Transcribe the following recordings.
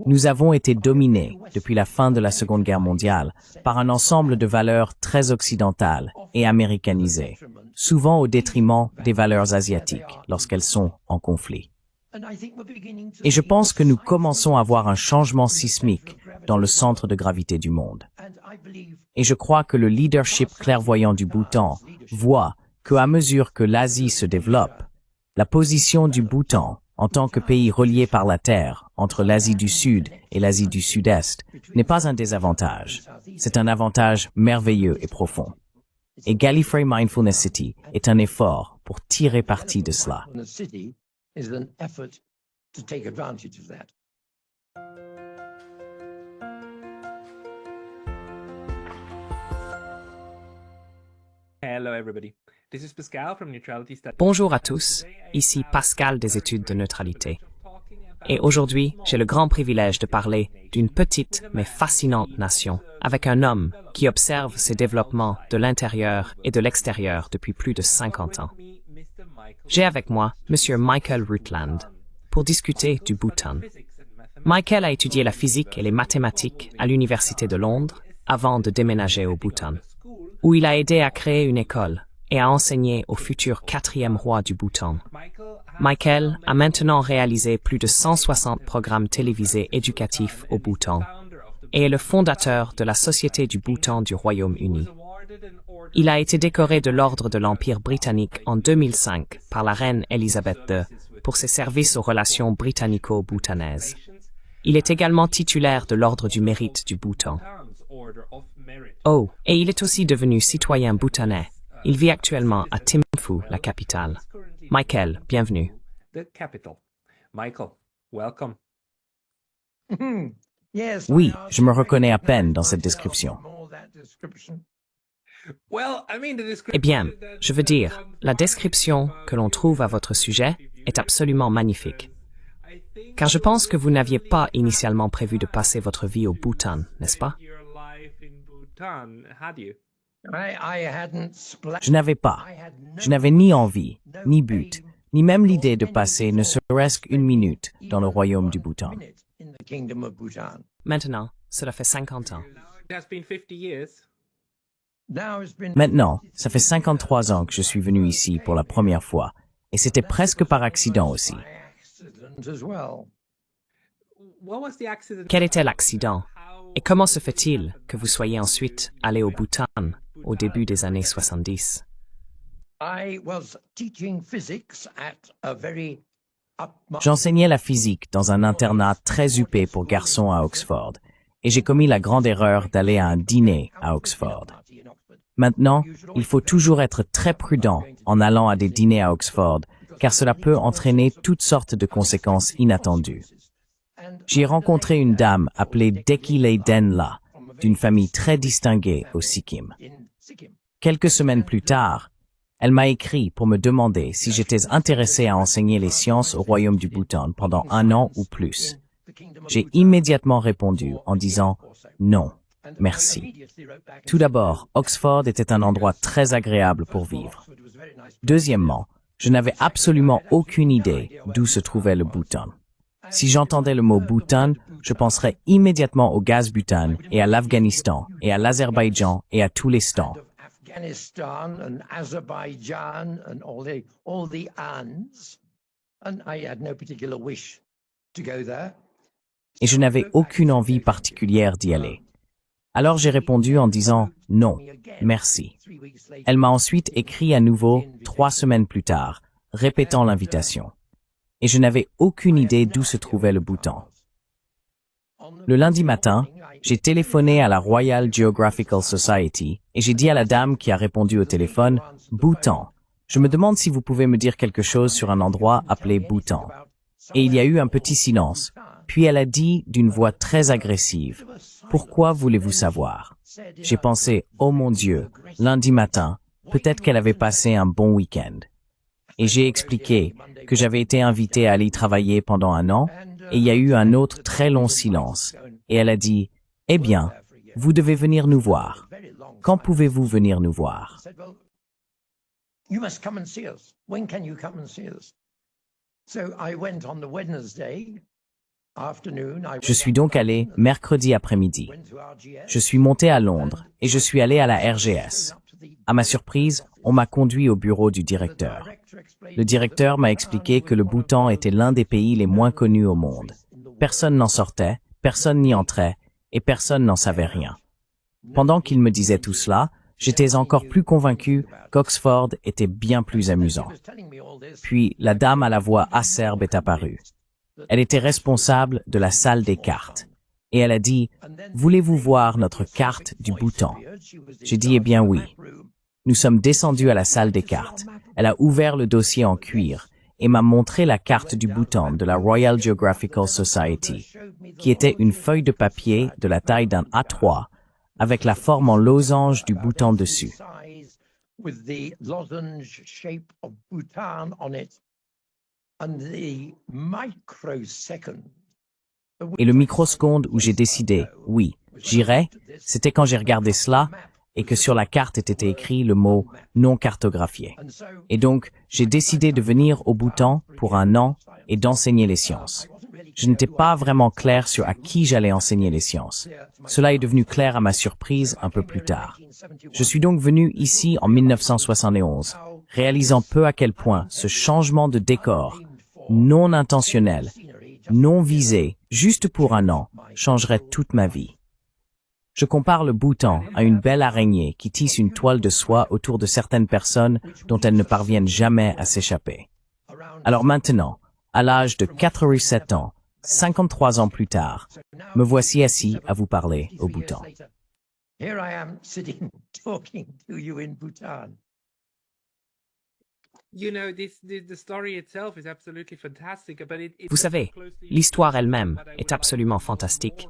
Nous avons été dominés, depuis la fin de la Seconde Guerre mondiale, par un ensemble de valeurs très occidentales et américanisées, souvent au détriment des valeurs asiatiques lorsqu'elles sont en conflit. Et je pense que nous commençons à voir un changement sismique dans le centre de gravité du monde. Et je crois que le leadership clairvoyant du Bhoutan voit qu'à mesure que l'Asie se développe, la position du Bhoutan, en tant que pays relié par la terre entre l'Asie du Sud et l'Asie du Sud-Est, n'est pas un désavantage. C'est un avantage merveilleux et profond. Et Gallifrey Mindfulness City est un effort pour tirer parti de cela. Hello everybody. This is Pascal from Neutrality Studies. Bonjour à tous, ici Pascal des études de neutralité. Et aujourd'hui, j'ai le grand privilège de parler d'une petite mais fascinante nation avec un homme qui observe ses développements de l'intérieur et de l'extérieur depuis plus de 50 ans. J'ai avec moi Monsieur Michael Rutland pour discuter du Bhoutan. Michael a étudié la physique et les mathématiques à l'Université de Londres avant de déménager au Bhoutan, où il a aidé à créer une école et a enseigné au futur 4e roi du Bhoutan. Michael a maintenant réalisé plus de 160 programmes télévisés éducatifs au Bhoutan et est le fondateur de la Société du Bhoutan du Royaume-Uni. Il a été décoré de l'Ordre de l'Empire britannique en 2005 par la reine Elisabeth II pour ses services aux relations britannico-bhoutanaises. Il est également titulaire de l'Ordre du Mérite du Bhoutan. Oh, et il est aussi devenu citoyen bhoutanais. Il vit actuellement à Thimphu, la capitale. Michael, bienvenue. The capital. Michael, welcome. Oui, je me reconnais à peine dans cette description. Eh bien, je veux dire, la description que l'on trouve à votre sujet est absolument magnifique. Car je pense que vous n'aviez pas initialement prévu de passer votre vie au Bhoutan, n'est-ce pas? Je n'avais ni envie, ni but, ni même l'idée de passer ne serait-ce qu'une minute dans le royaume du Bhoutan. Maintenant, cela fait 50 ans. Maintenant, ça fait 53 ans que je suis venu ici pour la première fois, et c'était presque par accident aussi. Quel était l'accident? Et comment se fait-il que vous soyez ensuite allé au Bhoutan au début des années 70? J'enseignais la physique dans un internat très huppé pour garçons à Oxford, et j'ai commis la grande erreur d'aller à un dîner à Oxford. Maintenant, il faut toujours être très prudent en allant à des dîners à Oxford, car cela peut entraîner toutes sortes de conséquences inattendues. J'y ai rencontré une dame appelée Dekile Denla, d'une famille très distinguée au Sikkim. Quelques semaines plus tard, elle m'a écrit pour me demander si j'étais intéressé à enseigner les sciences au royaume du Bhoutan pendant 1 an ou plus. J'ai immédiatement répondu en disant « non, merci ». Tout d'abord, Oxford était un endroit très agréable pour vivre. Deuxièmement, je n'avais absolument aucune idée d'où se trouvait le Bhoutan. Si j'entendais le mot Bhoutan, je penserais immédiatement au gaz butane et à l'Afghanistan et à l'Azerbaïdjan et à tous les stans. Et je n'avais aucune envie particulière d'y aller. Alors j'ai répondu en disant « non, merci ». Elle m'a ensuite écrit à nouveau 3 semaines plus tard, répétant l'invitation. Et je n'avais aucune idée d'où se trouvait le Bhoutan. Le lundi matin, j'ai téléphoné à la Royal Geographical Society et j'ai dit à la dame qui a répondu au téléphone « Bhoutan, je me demande si vous pouvez me dire quelque chose sur un endroit appelé Bhoutan ». Et il y a eu un petit silence, puis elle a dit d'une voix très agressive « Pourquoi voulez-vous savoir ?» J'ai pensé « Oh mon Dieu, lundi matin, peut-être qu'elle avait passé un bon week-end ». Et j'ai expliqué que j'avais été invité à aller y travailler pendant 1 an, et il y a eu un autre très long silence. Et elle a dit, « Eh bien, vous devez venir nous voir. Quand pouvez-vous venir nous voir ?» Je suis donc allé mercredi après-midi. Je suis monté à Londres et je suis allé à la RGS. À ma surprise, on m'a conduit au bureau du directeur. Le directeur m'a expliqué que le Bhoutan était l'un des pays les moins connus au monde. Personne n'en sortait, personne n'y entrait et personne n'en savait rien. Pendant qu'il me disait tout cela, j'étais encore plus convaincu qu'Oxford était bien plus amusant. Puis la dame à la voix acerbe est apparue. Elle était responsable de la salle des cartes. Et elle a dit, « Voulez-vous voir notre carte du Bhoutan ?» J'ai dit, « Eh bien oui. » Nous sommes descendus à la salle des cartes. Elle a ouvert le dossier en cuir et m'a montré la carte du Bhoutan de la Royal Geographical Society, qui était une feuille de papier de la taille d'un A3 avec la forme en losange du Bhoutan dessus. Et le microseconde où j'ai décidé, oui, j'irai, c'était quand j'ai regardé cela et que sur la carte était écrit le mot non cartographié. Et donc, j'ai décidé de venir au Bhoutan pour un an et d'enseigner les sciences. Je n'étais pas vraiment clair sur à qui j'allais enseigner les sciences. Cela est devenu clair à ma surprise un peu plus tard. Je suis donc venu ici en 1971, réalisant peu à quel point ce changement de décor, non intentionnel, non visé, juste pour un an, changerait toute ma vie. Je compare le Bhoutan à une belle araignée qui tisse une toile de soie autour de certaines personnes dont elles ne parviennent jamais à s'échapper. Alors maintenant, à l'âge de 87 ans, 53 ans plus tard, me voici assis à vous parler au Bhoutan. Vous savez, l'histoire elle-même est absolument fantastique,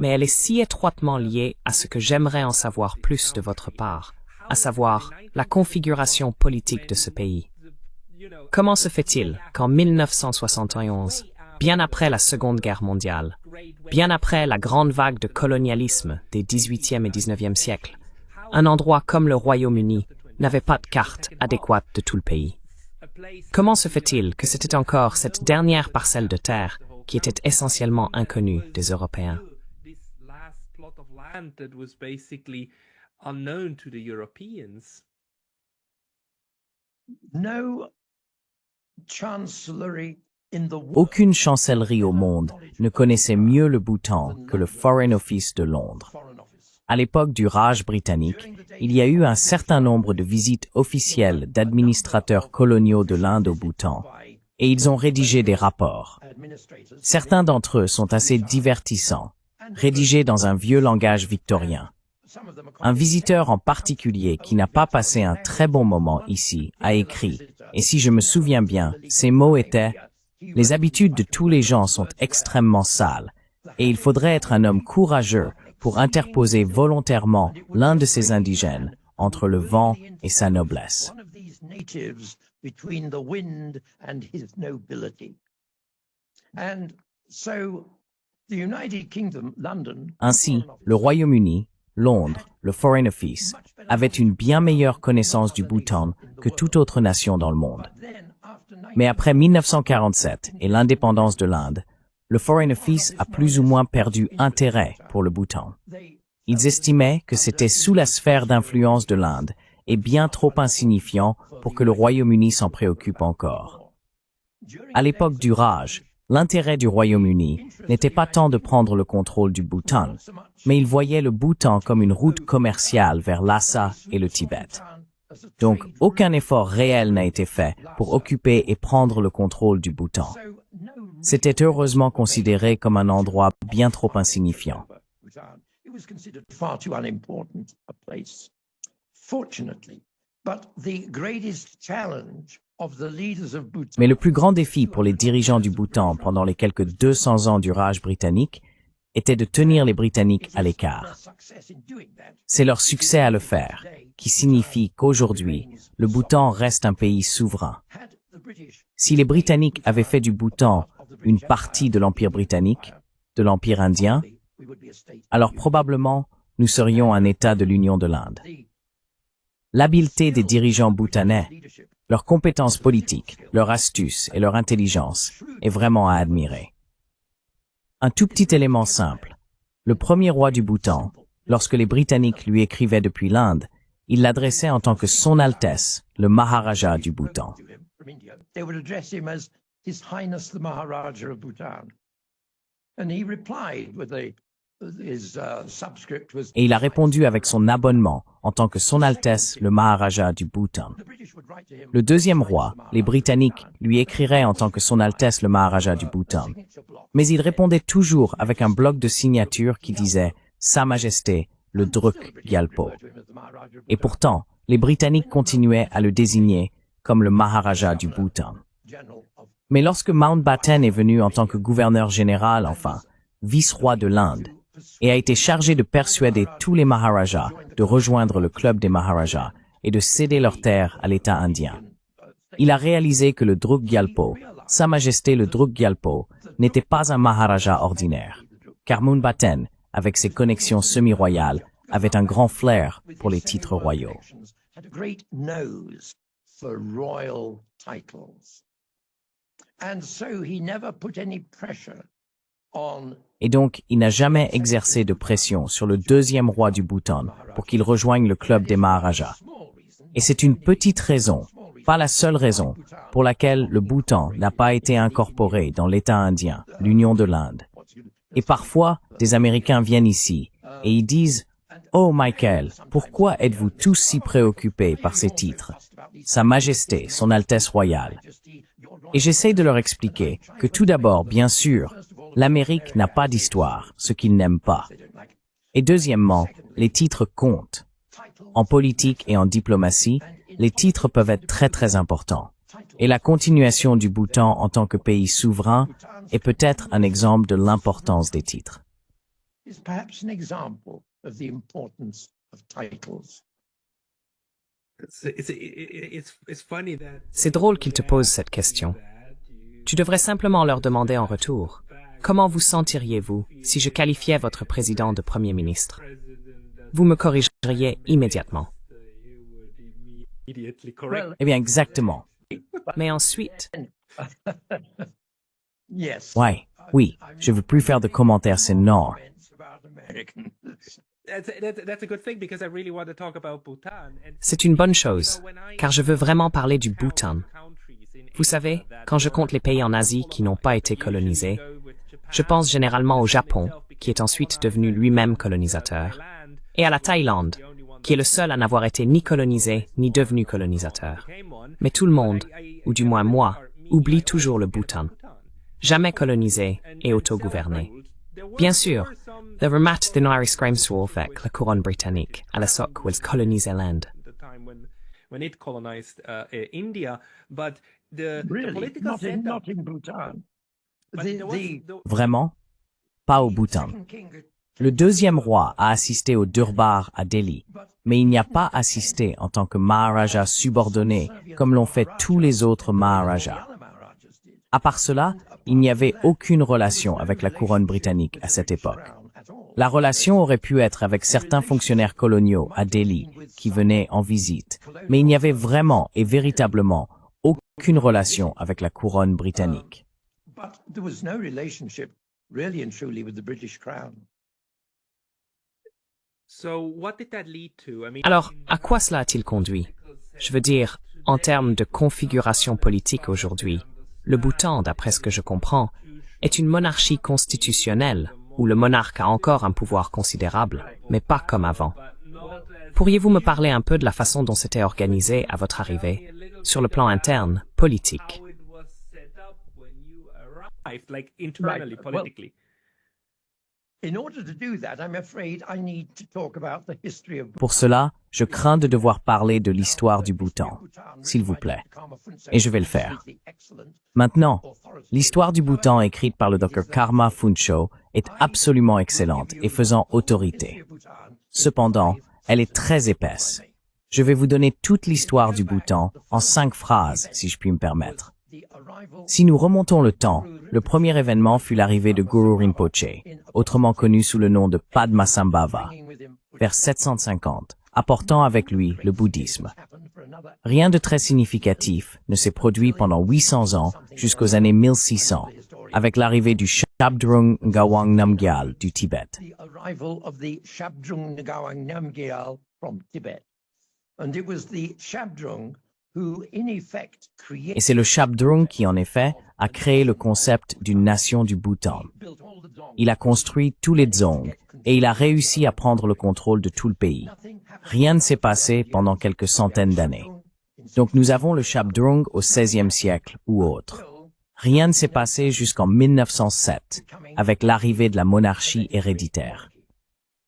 mais elle est si étroitement liée à ce que j'aimerais en savoir plus de votre part, à savoir la configuration politique de ce pays. Comment se fait-il qu'en 1971, bien après la Seconde Guerre mondiale, bien après la grande vague de colonialisme des XVIIIe et XIXe siècles, un endroit comme le Royaume-Uni n'avait pas de carte adéquate de tout le pays? Comment se fait-il que c'était encore cette dernière parcelle de terre qui était essentiellement inconnue des Européens? Aucune chancellerie au monde ne connaissait mieux le Bhoutan que le Foreign Office de Londres. À l'époque du Raj britannique, il y a eu un certain nombre de visites officielles d'administrateurs coloniaux de l'Inde au Bhoutan, et ils ont rédigé des rapports. Certains d'entre eux sont assez divertissants, rédigés dans un vieux langage victorien. Un visiteur en particulier qui n'a pas passé un très bon moment ici a écrit, et si je me souviens bien, ces mots étaient « Les habitudes de tous les gens sont extrêmement sales, et il faudrait être un homme courageux pour interposer volontairement l'un de ces indigènes entre le vent et sa noblesse. » Ainsi, le Royaume-Uni, Londres, le Foreign Office, avait une bien meilleure connaissance du Bhoutan que toute autre nation dans le monde. Mais après 1947 et l'indépendance de l'Inde, le Foreign Office a plus ou moins perdu intérêt pour le Bhoutan. Ils estimaient que c'était sous la sphère d'influence de l'Inde et bien trop insignifiant pour que le Royaume-Uni s'en préoccupe encore. À l'époque du Raj, l'intérêt du Royaume-Uni n'était pas tant de prendre le contrôle du Bhoutan, mais il voyait le Bhoutan comme une route commerciale vers Lhasa et le Tibet. Donc, aucun effort réel n'a été fait pour occuper et prendre le contrôle du Bhoutan. C'était heureusement considéré comme un endroit bien trop insignifiant. Mais le plus grand défi pour les dirigeants du Bhoutan pendant les quelques 200 ans du Raj britannique était de tenir les Britanniques à l'écart. C'est leur succès à le faire, qui signifie qu'aujourd'hui, le Bhoutan reste un pays souverain. Si les Britanniques avaient fait du Bhoutan une partie de l'Empire britannique, de l'Empire indien, alors probablement nous serions un État de l'Union de l'Inde. L'habileté des dirigeants bhoutanais, Leur compétence politique, leur astuce et leur intelligence est vraiment à admirer. Un tout petit élément simple. Le premier roi du Bhoutan, lorsque les Britanniques lui écrivaient depuis l'Inde, il l'adressait en tant que Son Altesse, le Maharaja du Bhoutan. They would address him as His Highness the Maharaja of Bhutan. And he replied with his subscript was... Et il a répondu avec son abonnement en tant que Son Altesse, le Maharaja du Bhoutan. Le deuxième roi, les Britanniques, lui écriraient en tant que Son Altesse, le Maharaja du Bhoutan. Mais il répondait toujours avec un bloc de signature qui disait « Sa Majesté, le Druk Gyalpo ». Et pourtant, les Britanniques continuaient à le désigner comme le Maharaja du Bhoutan. Mais lorsque Mountbatten est venu en tant que gouverneur général, enfin, vice-roi de l'Inde, et a été chargé de persuader tous les Maharajas de rejoindre le club des Maharajas et de céder leurs terres à l'État indien, il a réalisé que le Druk Gyalpo, Sa Majesté le Druk Gyalpo, n'était pas un Maharaja ordinaire, car Mountbatten, avec ses connexions semi-royales, avait un grand flair pour les titres royaux. Et donc, il n'a jamais exercé de pression sur le deuxième roi du Bhoutan pour qu'il rejoigne le club des Maharajas. Et c'est une petite raison, pas la seule raison, pour laquelle le Bhoutan n'a pas été incorporé dans l'État indien, l'Union de l'Inde. Et parfois, des Américains viennent ici et ils disent « Oh Michael, pourquoi êtes-vous tous si préoccupés par ces titres? Sa Majesté, Son Altesse royale. » Et j'essaie de leur expliquer que tout d'abord, bien sûr, l'Amérique n'a pas d'histoire, ce qu'ils n'aiment pas. Et deuxièmement, les titres comptent. En politique et en diplomatie, les titres peuvent être très très importants. Et la continuation du Bhoutan en tant que pays souverain est peut-être un exemple de l'importance des titres. C'est drôle qu'il te pose cette question. Tu devrais simplement leur demander en retour. Comment vous sentiriez-vous si je qualifiais votre président de Premier ministre? Vous me corrigeriez immédiatement. Eh bien, exactement. Mais ensuite... Oui, je veux plus faire de commentaires, c'est non. C'est une bonne chose, car je veux vraiment parler du Bhoutan. Vous savez, quand je compte les pays en Asie qui n'ont pas été colonisés, je pense généralement au Japon, qui est ensuite devenu lui-même colonisateur, et à la Thaïlande, qui est le seul à n'avoir été ni colonisé ni devenu colonisateur. Mais tout le monde, ou du moins moi, oublie toujours le Bhoutan. Jamais colonisé et autogouverné. Bien sûr, the Ramat Thinari Scrimshaw avec la couronne britannique à l'époque où elle colonisait l'Inde. Vraiment? Pas au Bhoutan. Le deuxième roi a assisté au Durbar à Delhi, mais il n'y a pas assisté en tant que Maharaja subordonné comme l'ont fait tous les autres Maharajas. À part cela, il n'y avait aucune relation avec la couronne britannique à cette époque. La relation aurait pu être avec certains fonctionnaires coloniaux à Delhi qui venaient en visite, mais il n'y avait vraiment et véritablement aucune relation avec la couronne britannique. Alors, à quoi cela a-t-il conduit? Je veux dire, en termes de configuration politique aujourd'hui, le Bhoutan, d'après ce que je comprends, est une monarchie constitutionnelle où le monarque a encore un pouvoir considérable, mais pas comme avant. Pourriez-vous me parler un peu de la façon dont c'était organisé à votre arrivée, sur le plan interne, politique? Pour cela, je crains de devoir parler de l'histoire du Bhoutan, s'il vous plaît, et je vais le faire. Maintenant, l'histoire du Bhoutan écrite par le Dr Karma Phuntsho est absolument excellente et faisant autorité. Cependant, elle est très épaisse. Je vais vous donner toute l'histoire du Bhoutan en 5 phrases, si je puis me permettre. Si nous remontons le temps, le premier événement fut l'arrivée de Guru Rinpoche, autrement connu sous le nom de Padmasambhava, vers 750, apportant avec lui le bouddhisme. Rien de très significatif ne s'est produit pendant 800 ans jusqu'aux années 1600, avec l'arrivée du Shabdrung Ngawang Namgyal du Tibet. The arrival of the Shabdrung Ngawang Namgyal from Tibet. And it was the Shabdrung who, in effect, Et c'est le Shabdrung qui, en effet, a créé le concept d'une nation du Bhoutan. built all the Dzong. Il a construit tous les Dzong et il a réussi à prendre le contrôle de tout le pays. Rien ne s'est passé pendant quelques centaines d'années. Donc nous avons le Shabdrung au XVIe siècle ou autre. Rien ne s'est passé jusqu'en 1907, avec l'arrivée de la monarchie héréditaire.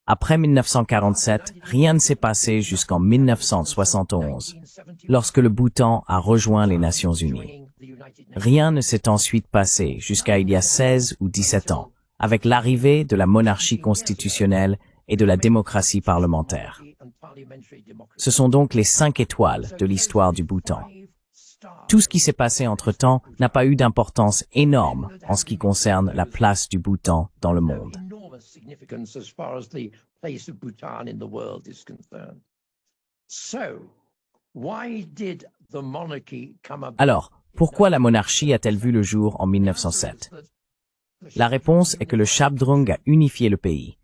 Après 1947, rien ne s'est passé jusqu'en 1971, lorsque le Bhoutan a rejoint les Nations Unies. Rien ne s'est ensuite passé jusqu'à il y a 16 ou 17 ans, avec l'arrivée de la monarchie constitutionnelle et de la démocratie parlementaire. Ce sont donc les 5 étoiles de l'histoire du Bhoutan. Tout ce qui s'est passé entre-temps n'a pas eu d'importance énorme en ce qui concerne la place du Bhoutan dans le monde. Enormous significance as far as the place of Bhutan in the world is concerned. So, why did the monarchy come about? Alors, pourquoi la monarchie a-t-elle vu le jour en 1907? La réponse est que le Shabdrung a unifié le pays.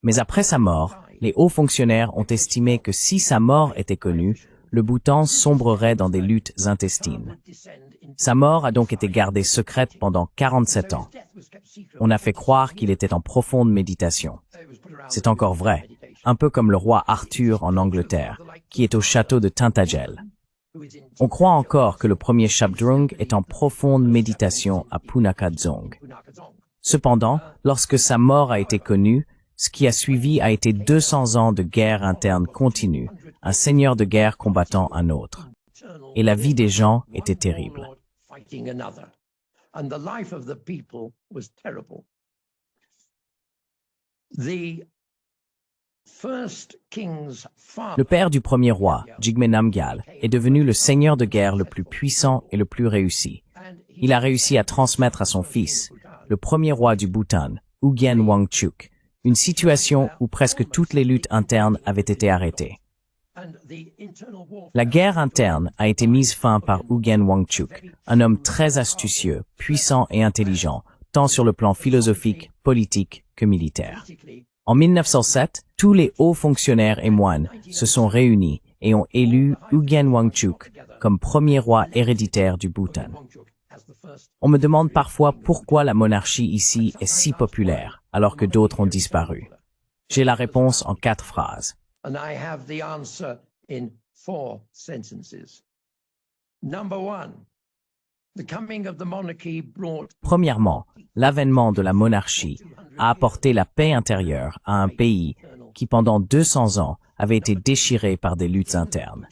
Mais après sa mort, les hauts fonctionnaires ont estimé que si sa mort était connue, le Bhoutan sombrerait dans des luttes intestines. Sa mort a donc été gardée secrète pendant 47 ans. On a fait croire qu'il était en profonde méditation. C'est encore vrai, un peu comme le roi Arthur en Angleterre, qui est au château de Tintagel. On croit encore que le premier Shabdrung est en profonde méditation à Punakha Dzong. Cependant, lorsque sa mort a été connue, ce qui a suivi a été 200 ans de guerre interne continue, un seigneur de guerre combattant un autre. Et la vie des gens était terrible. Fighting another. And the life of the people was terrible. The first king's father, Le père du premier roi, Jigme Namgyal, est devenu le seigneur de guerre le plus puissant et le plus réussi. Il a réussi à transmettre à son fils, le premier roi du Bhoutan, Ugyen Wangchuk, une situation où presque toutes les luttes internes avaient été arrêtées. and the internal warfare La guerre interne a été mise fin par Ugyen Wangchuk, un homme très astucieux, puissant et intelligent, tant sur le plan philosophique, politique que militaire. En 1907, tous les hauts fonctionnaires et moines se sont réunis et ont élu Ugyen Wangchuk comme premier roi héréditaire du Bhoutan. as the first. On me demande parfois pourquoi la monarchie ici est si populaire, alors que d'autres ont disparu. J'ai la réponse en 4 phrases. And I have the answer in 4 sentences. Number 1, the coming of the monarchy brought Premièrement, l'avènement de la monarchie a apporté la paix intérieure à un pays qui pendant 200 ans avait été déchiré par des luttes internes.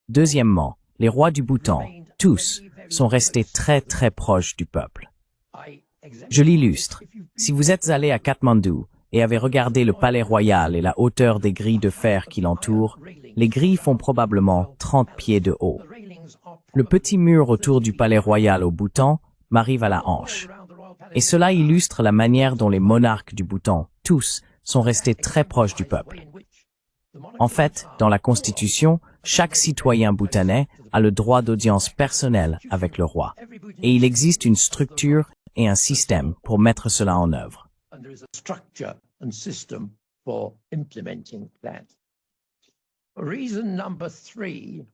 Deuxièmement, les rois du Bhoutan, tous, sont restés très très proches du peuple. Je l'illustre. Si vous êtes allé à Katmandou et avez regardé le palais royal et la hauteur des grilles de fer qui l'entourent, les grilles font probablement 30 pieds de haut. Le petit mur autour du palais royal au Bhoutan m'arrive à la hanche. Et cela illustre la manière dont les monarques du Bhoutan, tous, sont restés très proches du peuple. En fait, dans la Constitution, chaque citoyen bhoutanais a le droit d'audience personnelle avec le roi. Et il existe une structure et un système pour mettre cela en œuvre. and there is a structure and system for implementing that. Reason number 3,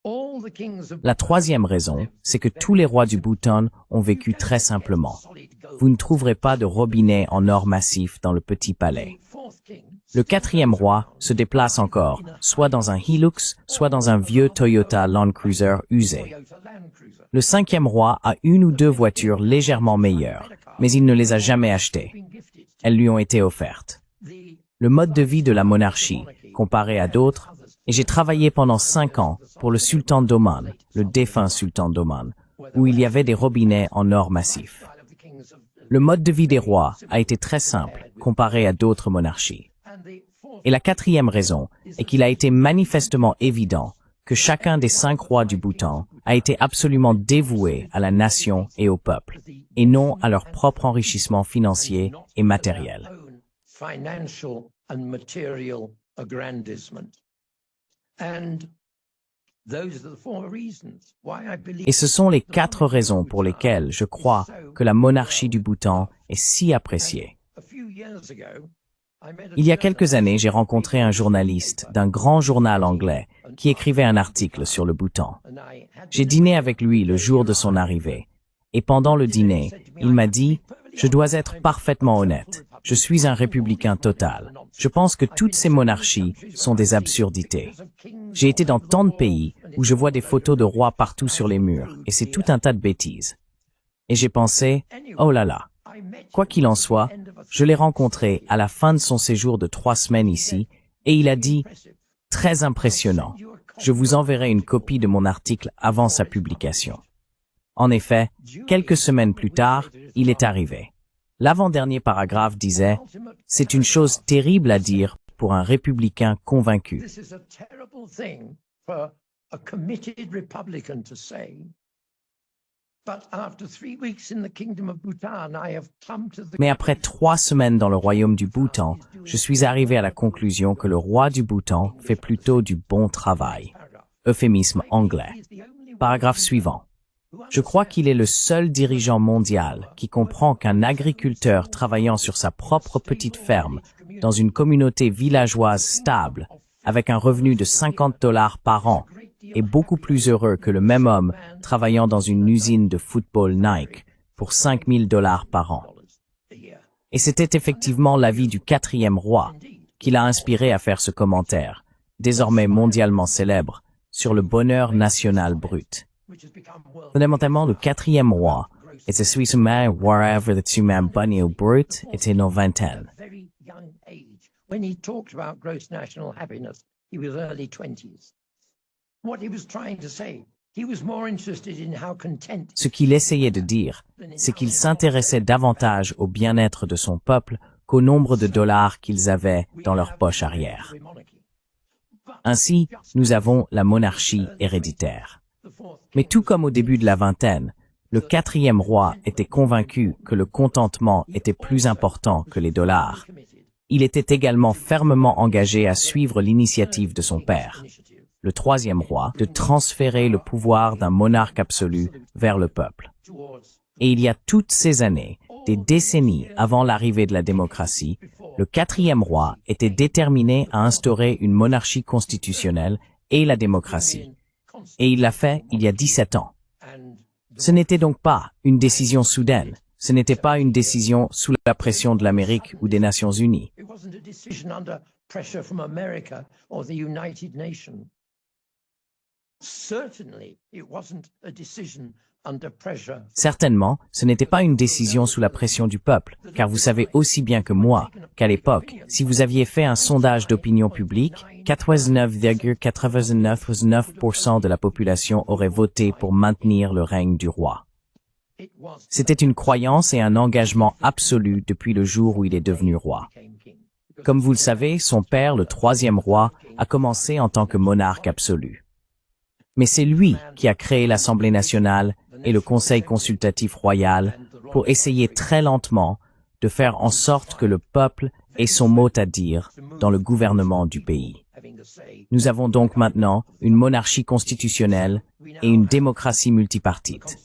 all the kings of La troisième raison, c'est que tous les rois du Bhoutan ont vécu très simplement. Vous ne trouverez pas de robinet en or massif dans le petit palais. fourth king Le quatrième roi se déplace encore, soit dans un Hilux, soit dans un vieux Toyota Land Cruiser usé. Toyota Land Cruiser. Le cinquième roi a 1 ou 2 voitures légèrement meilleures, mais il ne les a jamais achetées. Been gifted. Elles lui ont été offertes. The Le mode de vie de la monarchie, comparé à d'autres, et j'ai travaillé pendant 5 ans pour le sultan d'Oman, le défunt sultan d'Oman, où il y avait des robinets en or massif. style of the kings of Le mode de vie des rois a été très simple, comparé à d'autres monarchies. and the fourth Et la quatrième raison est qu'il a été manifestement évident que chacun des 5 rois du Bhoutan a été absolument dévoué à la nation et au peuple, et non à leur propre enrichissement financier et matériel. own financial and material aggrandizement. And Et ce sont les 4 raisons pour lesquelles je crois que la monarchie du Bhoutan est si appréciée. Il y a quelques années, j'ai rencontré un journaliste d'un grand journal anglais qui écrivait un article sur le Bhoutan. J'ai dîné avec lui le jour de son arrivée. Et pendant le dîner, il m'a dit « Je dois être parfaitement honnête. Je suis un républicain total. Je pense que toutes ces monarchies sont des absurdités. J'ai été dans tant de pays où je vois des photos de rois partout sur les murs, et c'est tout un tas de bêtises. Et j'ai pensé « Oh là là ». Quoi qu'il en soit, je l'ai rencontré à la fin de son séjour de 3 semaines ici, et il a dit « Très impressionnant. Je vous enverrai une copie de mon article avant sa publication. » En effet, quelques semaines plus tard, il est arrivé. L'avant-dernier paragraphe disait « C'est une chose terrible à dire pour un républicain convaincu. » Mais après 3 semaines dans le royaume du Bhoutan, je suis arrivé à la conclusion que le roi du Bhoutan fait plutôt du bon travail. Euphémisme anglais. Paragraphe suivant. Je crois qu'il est le seul dirigeant mondial qui comprend qu'un agriculteur travaillant sur sa propre petite ferme dans une communauté villageoise stable, avec un revenu de $50 par an, est beaucoup plus heureux que le même homme travaillant dans une usine de football Nike pour $5,000 par an. Et c'était effectivement l'avis du 4e roi qui l'a inspiré à faire ce commentaire, désormais mondialement célèbre, sur le bonheur national brut. Fondamentalement, le 4e roi était celui wherever the two-man bunny au brut était nos vingtaines. When he talked about gross national happiness, he was early 20s. What he was trying to say, he was more interested in how content. Ce qu'il essayait de dire, c'est qu'il s'intéressait davantage au bien-être de son peuple qu'au nombre de dollars qu'ils avaient dans leur poche arrière. Ainsi, nous avons la monarchie héréditaire. Mais tout comme au début de la vingtaine, le 4e roi était convaincu que le contentement était plus important que les dollars. Il était également fermement engagé à suivre l'initiative de son père, le 3e roi, de transférer le pouvoir d'un monarque absolu vers le peuple. Et il y a toutes ces années, des décennies avant l'arrivée de la démocratie, le 4e roi était déterminé à instaurer une monarchie constitutionnelle et la démocratie. Et il l'a fait il y a 17 ans. Ce n'était donc pas une décision soudaine. Ce n'était pas une décision sous la pression de l'Amérique ou des Nations Unies. Certainement, ce n'était pas une décision sous la pression du peuple, car vous savez aussi bien que moi qu'à l'époque, si vous aviez fait un sondage d'opinion publique, 89,99% de la population aurait voté pour maintenir le règne du roi. C'était une croyance et un engagement absolu depuis le jour où il est devenu roi. Comme vous le savez, son père, le 3e roi, a commencé en tant que monarque absolu. Mais c'est lui qui a créé l'Assemblée nationale et le Conseil consultatif royal pour essayer très lentement de faire en sorte que le peuple ait son mot à dire dans le gouvernement du pays. Nous avons donc maintenant une monarchie constitutionnelle et une démocratie multipartite.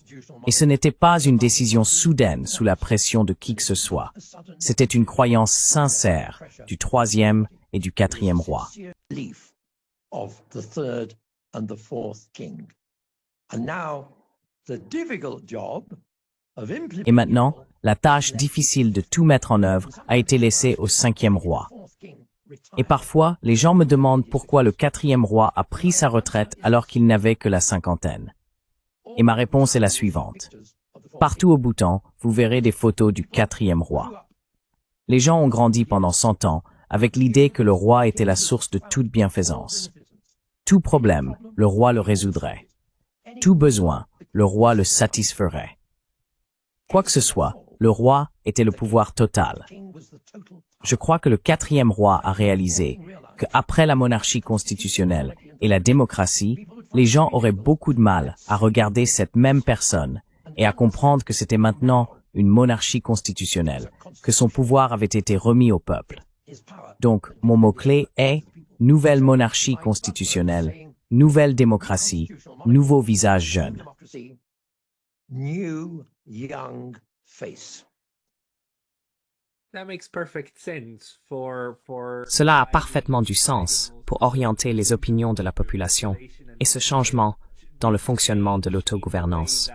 Et ce n'était pas une décision soudaine sous la pression de qui que ce soit. C'était une croyance sincère du 3e et du 4e roi. Et maintenant, la tâche difficile de tout mettre en œuvre a été laissée au 5e roi. Et parfois, les gens me demandent pourquoi le 4e roi a pris sa retraite alors qu'il n'avait que la cinquantaine. Et ma réponse est la suivante. Partout au Bhoutan, vous verrez des photos du 4e roi. Les gens ont grandi pendant 100 ans avec l'idée que le roi était la source de toute bienfaisance. Tout problème, le roi le résoudrait. Tout besoin, le roi le satisferait. Quoi que ce soit, le roi était le pouvoir total. Je crois que le 4e roi a réalisé qu'après la monarchie constitutionnelle et la démocratie, les gens auraient beaucoup de mal à regarder cette même personne et à comprendre que c'était maintenant une monarchie constitutionnelle, que son pouvoir avait été remis au peuple. Donc, mon mot-clé est « nouvelle monarchie constitutionnelle, Nouvelle démocratie, nouveau visage jeune. New young face. That makes perfect sense for Cela a parfaitement du sens pour orienter les opinions de la population et ce changement dans le fonctionnement de l'autogouvernance.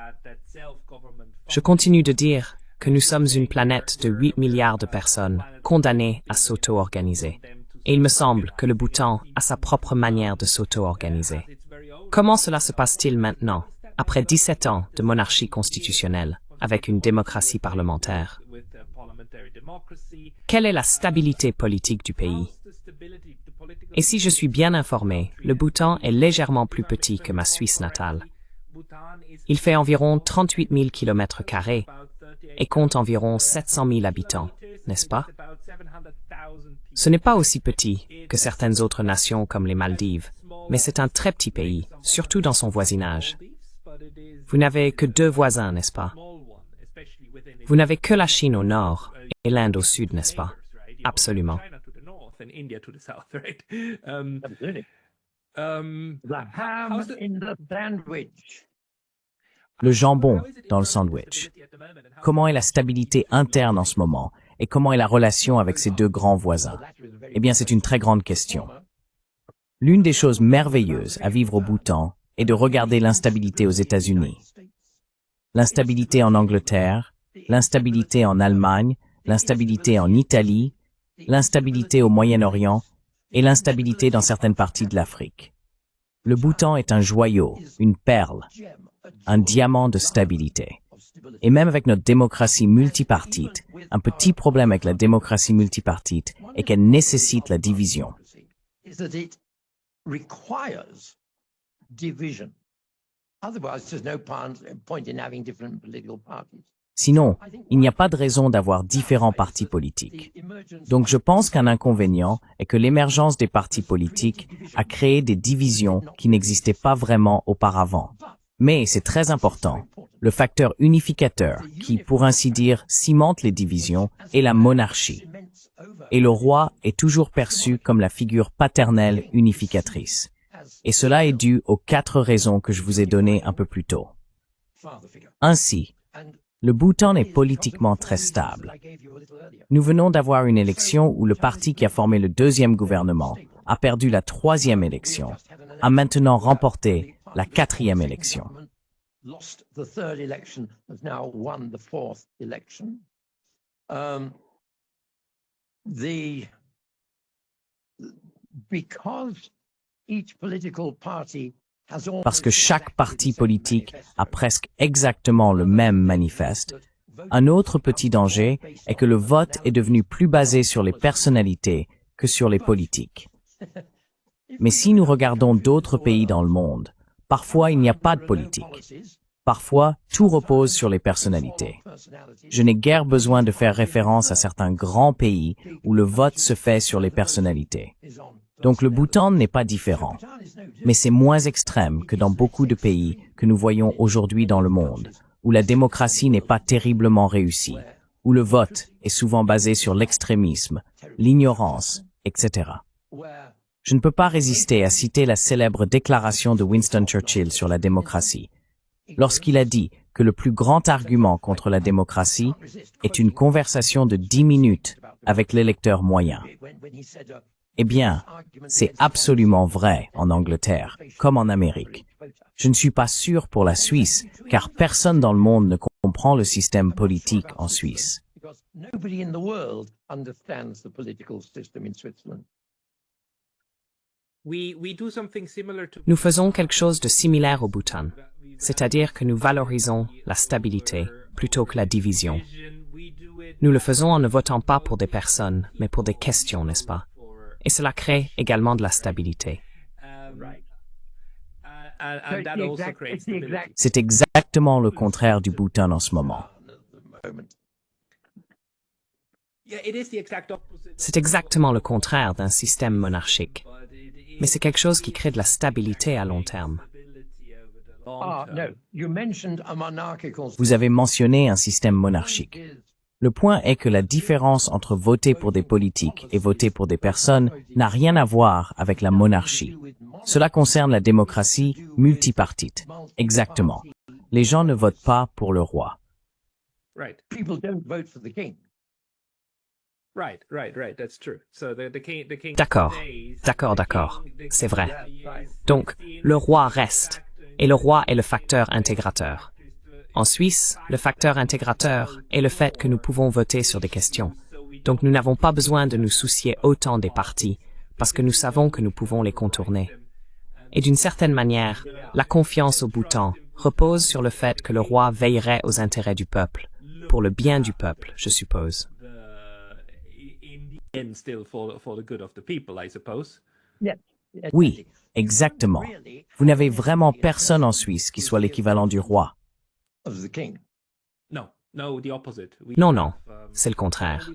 Je continue de dire que nous sommes une planète de 8 milliards de personnes condamnées à s'auto-organiser. Et il me semble que le Bhoutan a sa propre manière de s'auto-organiser. Comment cela se passe-t-il maintenant, après 17 ans de monarchie constitutionnelle, avec une démocratie parlementaire? Quelle est la stabilité politique du pays? Et si je suis bien informé, le Bhoutan est légèrement plus petit que ma Suisse natale. Il fait environ 38 000 km² et compte environ 700 000 habitants, n'est-ce pas? Ce n'est pas aussi petit que certaines autres nations comme les Maldives, mais c'est un très petit pays, surtout dans son voisinage. Vous n'avez que 2 voisins, n'est-ce pas? Vous n'avez que la Chine au nord et l'Inde au sud, n'est-ce pas? Absolument. Absolutely. The ham in the sandwich. Le jambon dans le sandwich. Comment est la stabilité interne en ce moment et comment est la relation avec ces 2 grands voisins? Eh bien, c'est une très grande question. L'une des choses merveilleuses à vivre au Bhoutan est de regarder l'instabilité aux États-Unis, l'instabilité en Angleterre, l'instabilité en Allemagne, l'instabilité en Italie, l'instabilité au Moyen-Orient et l'instabilité dans certaines parties de l'Afrique. Le Bhoutan est un joyau, une perle, un diamant de stabilité. Et même avec notre démocratie multipartite, un petit problème avec la démocratie multipartite est qu'elle nécessite la division. Is that it requires division. Otherwise, there's no point in having different political parties. Sinon, il n'y a pas de raison d'avoir différents partis politiques. Donc je pense qu'un inconvénient est que l'émergence des partis politiques a créé des divisions qui n'existaient pas vraiment auparavant. Mais c'est très important, le facteur unificateur qui, pour ainsi dire, cimente les divisions est la monarchie. Et le roi est toujours perçu comme la figure paternelle unificatrice. Et cela est dû aux 4 raisons que je vous ai données un peu plus tôt. Ainsi, le Bhoutan est politiquement très stable. Nous venons d'avoir une élection où le parti qui a formé le 2e gouvernement a perdu la 3e élection, a maintenant remporté la 4e élection. Lost the 3rd election, has now won the 4th election. Because each political party has Parce que chaque parti politique a presque exactement le même manifeste, un autre petit danger est que le vote est devenu plus basé sur les personnalités que sur les politiques. Mais si nous regardons d'autres pays dans le monde, parfois il n'y a pas de politique. Parfois, tout repose sur les personnalités. Je n'ai guère besoin de faire référence à certains grands pays où le vote se fait sur les personnalités. Donc le Bhoutan n'est pas différent, mais c'est moins extrême que dans beaucoup de pays que nous voyons aujourd'hui dans le monde, où la démocratie n'est pas terriblement réussie, où le vote est souvent basé sur l'extrémisme, l'ignorance, etc. Je ne peux pas résister à citer la célèbre déclaration de Winston Churchill sur la démocratie, lorsqu'il a dit que le plus grand argument contre la démocratie est une conversation de 10 minutes avec l'électeur moyen. Eh bien, c'est absolument vrai en Angleterre, comme en Amérique. Je ne suis pas sûr pour la Suisse, car personne dans le monde ne comprend le système politique en Suisse. Nobody in the world understands the political system in Switzerland. We do something similar to Nous faisons quelque chose de similaire au Bhoutan, c'est-à-dire que nous valorisons la stabilité plutôt que la division. Nous le faisons en ne votant pas pour des personnes, mais pour des questions, n'est-ce pas? Et cela crée également de la stabilité. and that also creates stability. C'est exactement le contraire du Bhoutan en ce moment. Yeah, it is the exact opposite. C'est exactement le contraire d'un système monarchique. Mais c'est quelque chose qui crée de la stabilité à long terme. No, you mentioned a monarchical Vous avez mentionné un système monarchique. Le point est que la différence entre voter pour des politiques et voter pour des personnes n'a rien à voir avec la monarchie. Cela concerne la démocratie multipartite. Exactement. Les gens ne votent pas pour le roi. Right. People don't vote for the king. Right. That's true. So the king D'accord, d'accord. C'est vrai. Donc, le roi reste, et le roi est le facteur intégrateur. En Suisse, le facteur intégrateur est le fait que nous pouvons voter sur des questions. Donc nous n'avons pas besoin de nous soucier autant des partis, parce que nous savons que nous pouvons les contourner. Et d'une certaine manière, la confiance au Bhoutan repose sur le fait que le roi veillerait aux intérêts du peuple, pour le bien du peuple, je suppose. and still for the good of the people, I suppose. Oui, exactement. Vous n'avez vraiment personne en Suisse qui soit l'équivalent du roi. Of the king. No, the opposite. Non, c'est le contraire.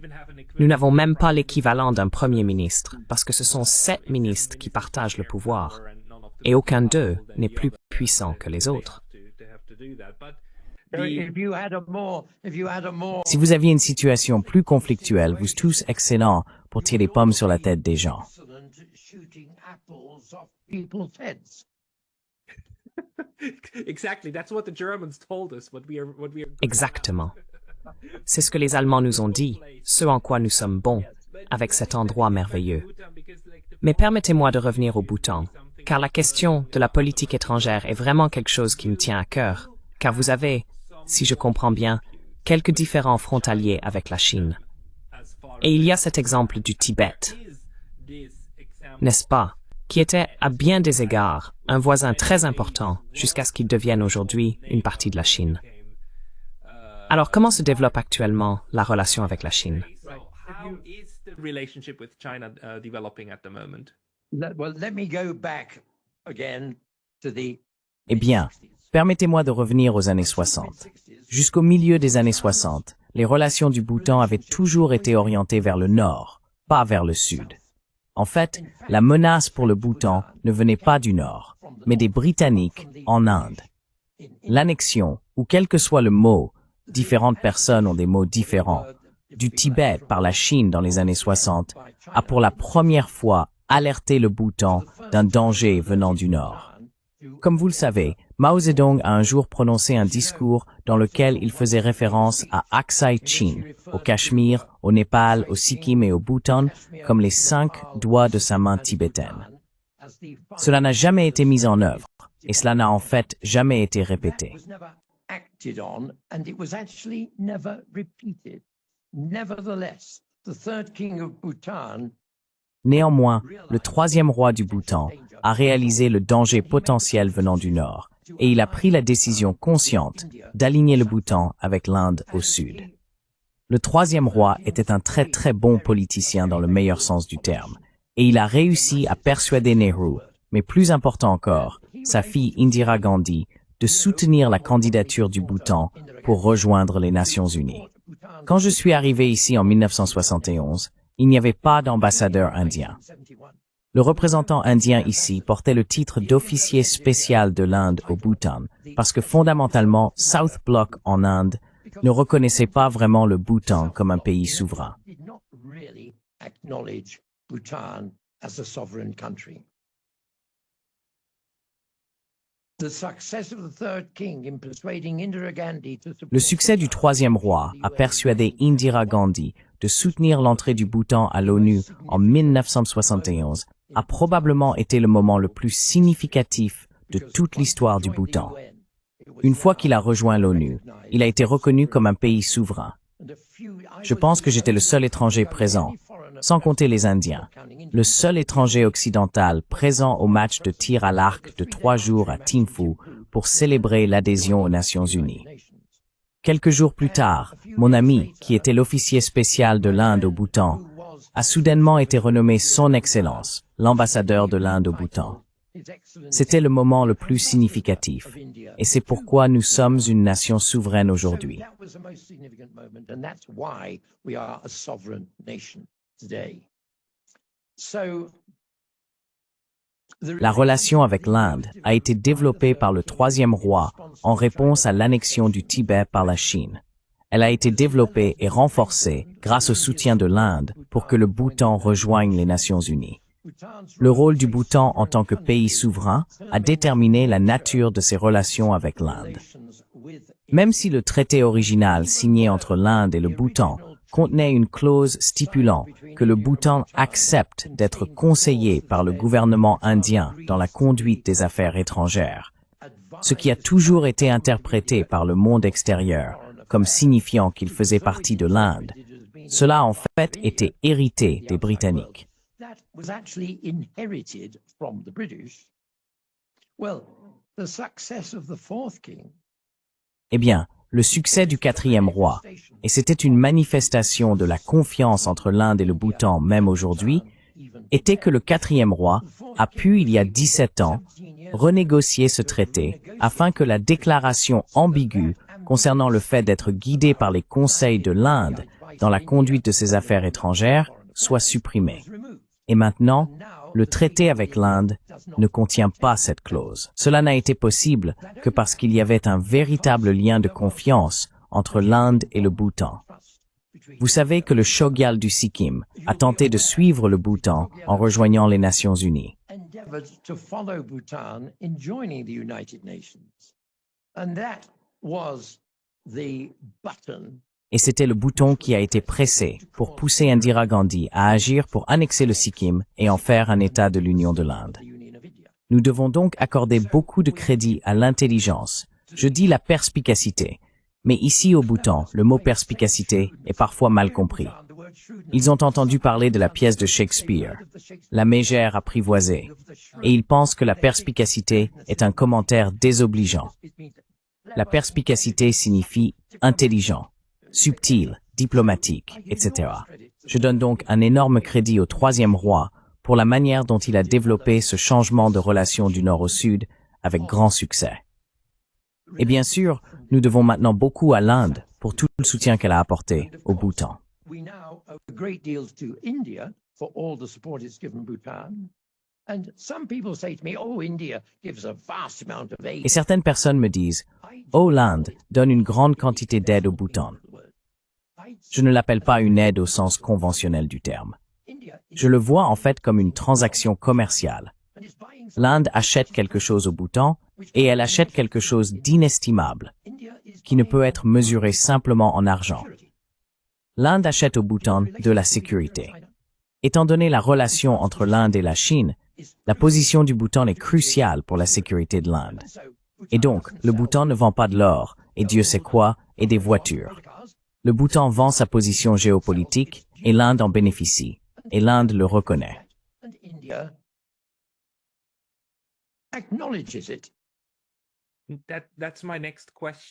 Nous n'avons même pas l'équivalent d'un premier ministre, parce que ce sont 7 ministres qui partagent le pouvoir, et aucun d'eux n'est plus puissant que les autres. If you had a more Si vous aviez une situation plus conflictuelle, vous êtes tous excellents pour tirer des pommes sur la tête des gens. excellent shooting apples off people's heads. Exactly, that's what the Germans told us. What we are Exactement. C'est ce que les Allemands nous ont dit, ce en quoi nous sommes bons, avec cet endroit merveilleux. Mais permettez-moi de revenir au Bhoutan, car la question de la politique étrangère est vraiment quelque chose qui me tient à cœur, car vous avez, si je comprends bien, quelques différends frontaliers avec la Chine. Et il y a cet exemple du Tibet, n'est-ce pas, qui était, à bien des égards, un voisin très important jusqu'à ce qu'il devienne aujourd'hui une partie de la Chine. Alors, comment se développe actuellement la relation avec la Chine? How is the relationship with China developing at the moment? Let me go back again to the Eh bien, permettez-moi de revenir aux années 60. Jusqu'au milieu des années 60, les relations du Bhoutan avaient toujours été orientées vers le nord, pas vers le sud. En fait, la menace pour le Bhoutan ne venait pas du nord, mais des Britanniques en Inde. L'annexion, ou quel que soit le mot, différentes personnes ont des mots différents, du Tibet par la Chine dans les années 60, a pour la première fois alerté le Bhoutan d'un danger venant du nord. Comme vous le savez, Mao Zedong a un jour prononcé un discours dans lequel il faisait référence à Aksai Chin, au Cachemire, au Népal, au Sikkim et au Bhoutan, comme les 5 doigts de sa main tibétaine. Cela n'a jamais été mis en œuvre, et cela n'a en fait jamais été répété. was never acted on, and it was actually never repeated. Nevertheless, the third king of Bhutan Néanmoins, le troisième roi du Bhoutan a réalisé le danger potentiel venant du nord, et il a pris la décision consciente d'aligner le Bhoutan avec l'Inde au sud. Le troisième roi était un très très bon politicien dans le meilleur sens du terme, et il a réussi à persuader Nehru, mais plus important encore, sa fille Indira Gandhi, de soutenir la candidature du Bhoutan pour rejoindre les Nations Unies. Quand je suis arrivé ici en 1971, il n'y avait pas d'ambassadeur indien. Le représentant indien ici portait le titre d'officier spécial de l'Inde au Bhoutan, parce que fondamentalement, South Bloc en Inde ne reconnaissait pas vraiment le Bhoutan comme un pays souverain. did not really acknowledge Bhutan as a sovereign country. The success of the third king in persuading Indira Gandhi to support Le succès du troisième roi a persuadé Indira Gandhi de soutenir l'entrée du Bhoutan à l'ONU en 1971 a probablement été le moment le plus significatif de toute l'histoire du Bhoutan. Une fois qu'il a rejoint l'ONU, il a été reconnu comme un pays souverain. Je pense que j'étais le seul étranger présent, sans compter les Indiens, le seul étranger occidental présent au match de tir à l'arc de 3 jours à Thimphu pour célébrer l'adhésion aux Nations Unies. Quelques jours plus tard, mon ami, qui était l'officier spécial de l'Inde au Bhoutan, a soudainement été renommé Son Excellence, l'ambassadeur de l'Inde au Bhoutan. C'était le moment le plus significatif, et c'est pourquoi nous sommes une nation souveraine aujourd'hui. That was the most significant moment, and that's why we are a sovereign nation today. So, La relation avec l'Inde a été développée par le troisième roi en réponse à l'annexion du Tibet par la Chine. Elle a été développée et renforcée grâce au soutien de l'Inde pour que le Bhoutan rejoigne les Nations Unies. Le rôle du Bhoutan en tant que pays souverain a déterminé la nature de ses relations avec l'Inde. Même si le traité original signé entre l'Inde et le Bhoutan contenait une clause stipulant que le Bhoutan accepte d'être conseillé par le gouvernement indien dans la conduite des affaires étrangères, ce qui a toujours été interprété par le monde extérieur comme signifiant qu'il faisait partie de l'Inde, cela a en fait été hérité des Britanniques. Eh bien, le succès du quatrième roi, et c'était une manifestation de la confiance entre l'Inde et le Bhoutan même aujourd'hui, était que le quatrième roi a pu, il y a 17 ans, renégocier ce traité afin que la déclaration ambiguë concernant le fait d'être guidé par les conseils de l'Inde dans la conduite de ses affaires étrangères soit supprimée. Et maintenant, le traité avec l'Inde ne contient pas cette clause. Cela n'a été possible que parce qu'il y avait un véritable lien de confiance entre l'Inde et le Bhoutan. Vous savez que le Chogyal du Sikkim a tenté de suivre le Bhoutan en rejoignant les Nations Unies. Et c'était le bouton qui a été pressé pour pousser Indira Gandhi à agir pour annexer le Sikkim et en faire un État de l'Union de l'Inde. Nous devons donc accorder beaucoup de crédit à l'intelligence, je dis la perspicacité, mais ici au Bhoutan, le mot perspicacité est parfois mal compris. Ils ont entendu parler de la pièce de Shakespeare, La mégère apprivoisée, et ils pensent que la perspicacité est un commentaire désobligeant. La perspicacité signifie intelligent, subtil, diplomatique, etc. Je donne donc un énorme crédit au troisième roi pour la manière dont il a développé ce changement de relation du nord au sud avec grand succès. Et bien sûr, nous devons maintenant beaucoup à l'Inde pour tout le soutien qu'elle a apporté au Bhoutan. Et certaines personnes me disent, « Oh, l'Inde donne une grande quantité d'aide au Bhoutan. » Je ne l'appelle pas une aide au sens conventionnel du terme. Je le vois en fait comme une transaction commerciale. L'Inde achète quelque chose au Bhoutan et elle achète quelque chose d'inestimable, qui ne peut être mesuré simplement en argent. L'Inde achète au Bhoutan de la sécurité. Étant donné la relation entre l'Inde et la Chine, la position du Bhoutan est cruciale pour la sécurité de l'Inde. Et donc, le Bhoutan ne vend pas de l'or, et Dieu sait quoi, et des voitures. Le Bhoutan vend sa position géopolitique, et l'Inde en bénéficie, et l'Inde le reconnaît.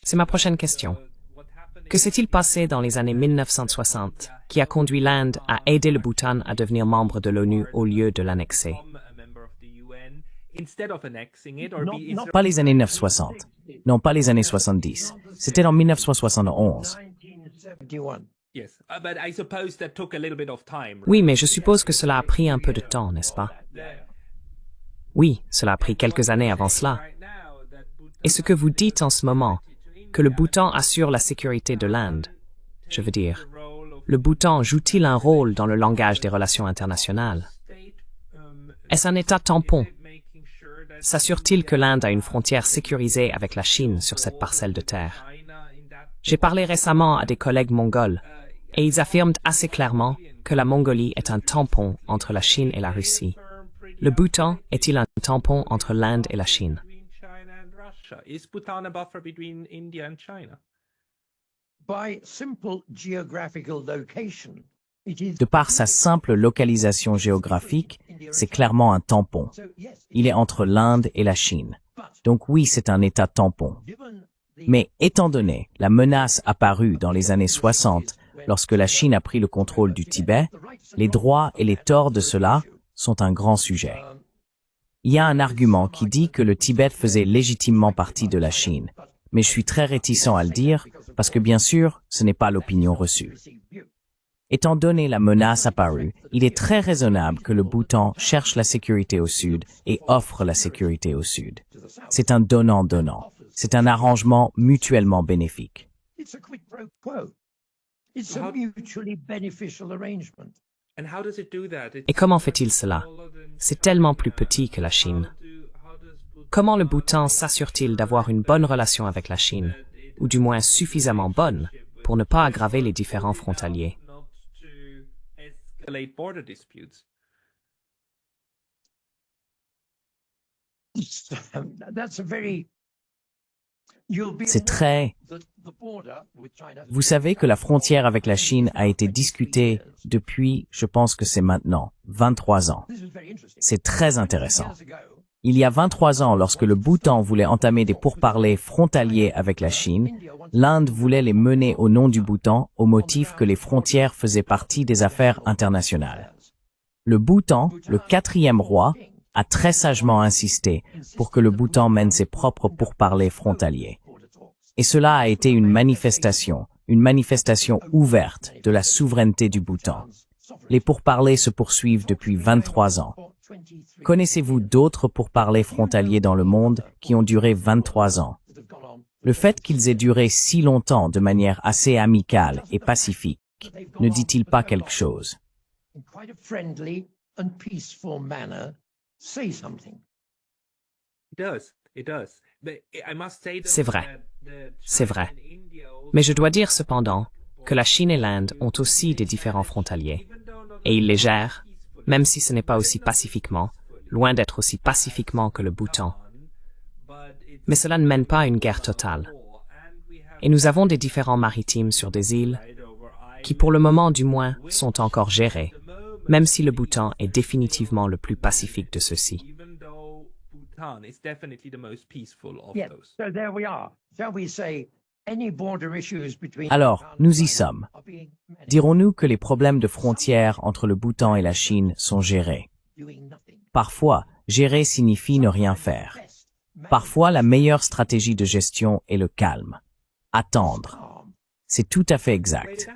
C'est ma prochaine question. Que s'est-il passé dans les années 1960 qui a conduit l'Inde à aider le Bhoutan à devenir membre de l'ONU au lieu de l'annexer? Non, pas les années 960. Non, pas les années 70. C'était en 1971. Oui, mais je suppose que cela a pris un peu de temps, n'est-ce pas? Oui, cela a pris quelques années avant cela. Et ce que vous dites en ce moment, que le Bhoutan assure la sécurité de l'Inde, je veux dire, le Bhoutan joue-t-il un rôle dans le langage des relations internationales? Est-ce un État tampon? S'assure-t-il que l'Inde a une frontière sécurisée avec la Chine sur cette parcelle de terre? J'ai parlé récemment à des collègues mongols, et ils affirment assez clairement que la Mongolie est un tampon entre la Chine et la Russie. Le Bhoutan est-il un tampon entre l'Inde et la Chine? De par sa simple localisation géographique, c'est clairement un tampon. Il est entre l'Inde et la Chine. Donc oui, c'est un État tampon. Mais étant donné la menace apparue dans les années 60, lorsque la Chine a pris le contrôle du Tibet, les droits et les torts de cela sont un grand sujet. Il y a un argument qui dit que le Tibet faisait légitimement partie de la Chine, mais je suis très réticent à le dire parce que bien sûr, ce n'est pas l'opinion reçue. Étant donné la menace apparue, il est très raisonnable que le Bhoutan cherche la sécurité au sud et offre la sécurité au sud. C'est un donnant-donnant. C'est un arrangement mutuellement bénéfique. It's a quid pro quo. It's a mutually beneficial arrangement. And how does it do that? Et comment fait-il cela? C'est tellement plus petit que la Chine. Comment le Bhoutan s'assure-t-il d'avoir une bonne relation avec la Chine, ou du moins suffisamment bonne, pour ne pas aggraver les différends frontaliers? C'est très... Vous savez que la frontière avec la Chine a été discutée depuis, je pense que c'est maintenant, 23 ans. C'est très intéressant. Il y a 23 ans, lorsque le Bhoutan voulait entamer des pourparlers frontaliers avec la Chine, l'Inde voulait les mener au nom du Bhoutan au motif que les frontières faisaient partie des affaires internationales. Le Bhoutan, le 4e roi, a très sagement insisté pour que le Bhoutan mène ses propres pourparlers frontaliers. Et cela a été une manifestation ouverte de la souveraineté du Bhoutan. Les pourparlers se poursuivent depuis 23 ans. Connaissez-vous d'autres pourparlers frontaliers dans le monde qui ont duré 23 ans? Le fait qu'ils aient duré si longtemps de manière assez amicale et pacifique ne dit-il pas quelque chose? C'est vrai. C'est vrai. Mais je dois dire cependant que la Chine et l'Inde ont aussi des différends frontaliers. Et ils les gèrent, même si ce n'est pas aussi pacifiquement, loin d'être aussi pacifiquement que le Bhoutan. Mais cela ne mène pas à une guerre totale. Et nous avons des différends maritimes sur des îles qui, pour le moment du moins, sont encore gérés, même si le Bhoutan est définitivement le plus pacifique de ceux-ci. Alors, nous y sommes. Dirons-nous que les problèmes de frontières entre le Bhoutan et la Chine sont gérés? Parfois, gérer signifie ne rien faire. Parfois, la meilleure stratégie de gestion est le calme. Attendre. C'est tout à fait exact.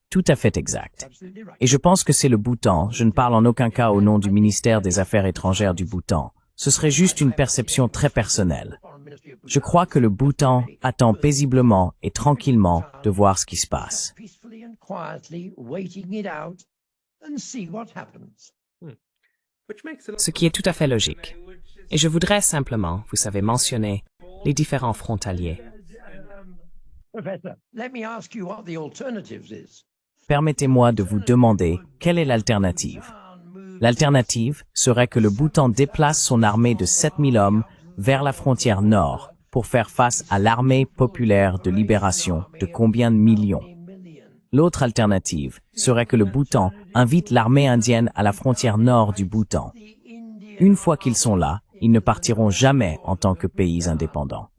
Tout à fait exact. Et je pense que c'est le Bhoutan, je ne parle en aucun cas au nom du ministère des Affaires étrangères du Bhoutan. Ce serait juste une perception très personnelle. Je crois que le Bhoutan attend paisiblement et tranquillement de voir ce qui se passe. Ce qui est tout à fait logique. Et je voudrais simplement, vous savez, mentionner les différents frontaliers. Permettez-moi de vous demander quelle est l'alternative. L'alternative serait que le Bhoutan déplace son armée de 7000 hommes vers la frontière nord pour faire face à l'armée populaire de libération de combien de millions? L'autre alternative serait que le Bhoutan invite l'armée indienne à la frontière nord du Bhoutan. Une fois qu'ils sont là, ils ne partiront jamais en tant que pays indépendants.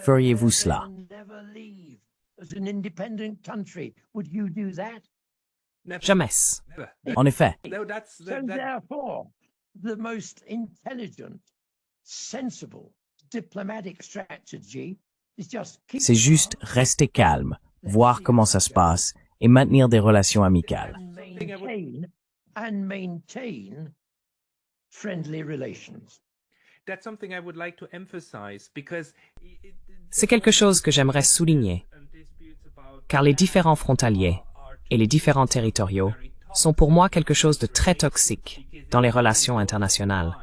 Feriez-vous cela? Jamais. En effet. C'est juste rester calme, voir comment ça se passe et maintenir des relations amicales. C'est quelque chose que j'aimerais souligner, car les différents frontaliers et les différents territoriaux sont pour moi quelque chose de très toxique dans les relations internationales,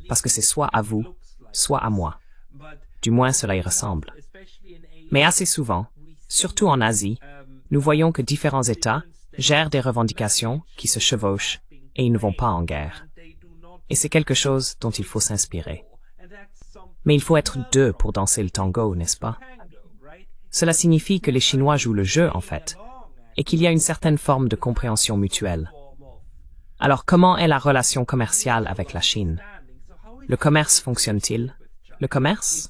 parce que c'est soit à vous, soit à moi. Du moins, cela y ressemble. Mais assez souvent, surtout en Asie, nous voyons que différents États gèrent des revendications qui se chevauchent et ils ne vont pas en guerre. Et c'est quelque chose dont il faut s'inspirer. Mais il faut être deux pour danser le tango, n'est-ce pas? Cela signifie que les Chinois jouent le jeu, en fait, et qu'il y a une certaine forme de compréhension mutuelle. Alors, comment est la relation commerciale avec la Chine? Le commerce fonctionne-t-il? Le commerce?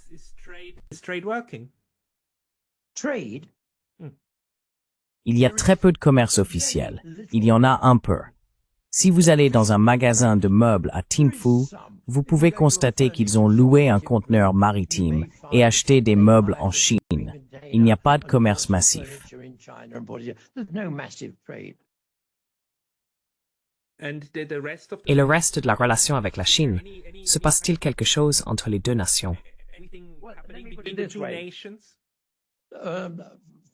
Il y a très peu de commerce officiel. Il y en a un peu. Si vous allez dans un magasin de meubles à Thimphu, vous pouvez constater qu'ils ont loué un conteneur maritime et acheté des meubles en Chine. Il n'y a pas de commerce massif. Et le reste de la relation avec la Chine, se passe-t-il quelque chose entre les deux nations?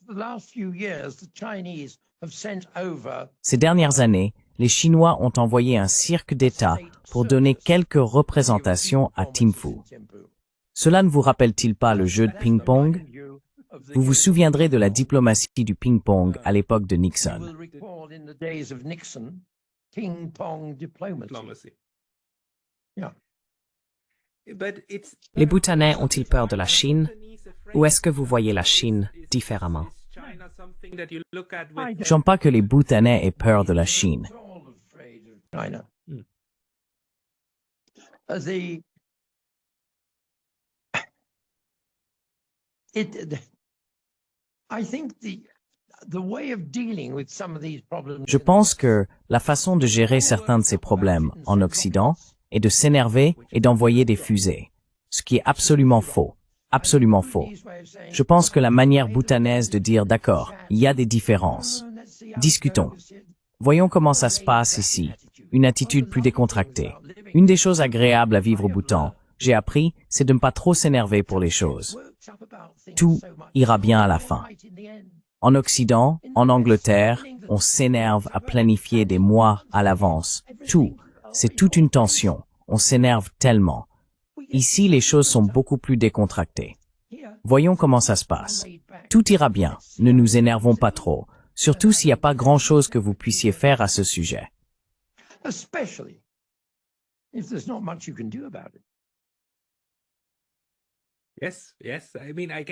the last few years, the Chinese have sent over Ces dernières années, les Chinois ont envoyé un cirque d'État pour donner quelques représentations à Thimphu. Cela ne vous rappelle-t-il pas le jeu de ping-pong? Vous vous souviendrez de la diplomatie du ping-pong à l'époque de Nixon. will recall in the days of Nixon, ping-pong diplomacy. Diplomacy. Yeah. But it's Les Bhoutanais ont-ils peur de la Chine ou est-ce que vous voyez la Chine différemment? China something that you look at with J'aime pas que les Bhoutanais aient peur de la Chine. We're all afraid of China. Hmm. The I think the way of dealing with some of these problems. Je pense que la façon de gérer certains de ces problèmes en Occident est de s'énerver et d'envoyer des fusées, ce qui est absolument faux. Absolument faux. Je pense que la manière bhoutanaise de dire d'accord, il y a des différences. Discutons. Voyons comment ça se passe ici. Une attitude plus décontractée. Une des choses agréables à vivre au Bhoutan, j'ai appris, c'est de ne pas trop s'énerver pour les choses. Tout ira bien à la fin. En Occident, en Angleterre, on s'énerve à planifier des mois à l'avance. Tout, c'est toute une tension. On s'énerve tellement. Ici, les choses sont beaucoup plus décontractées. Voyons comment ça se passe. Tout ira bien. Ne nous énervons pas trop. Surtout s'il n'y a pas grand-chose que vous puissiez faire à ce sujet. Especially if there's not much you can do about it. yes. I mean, I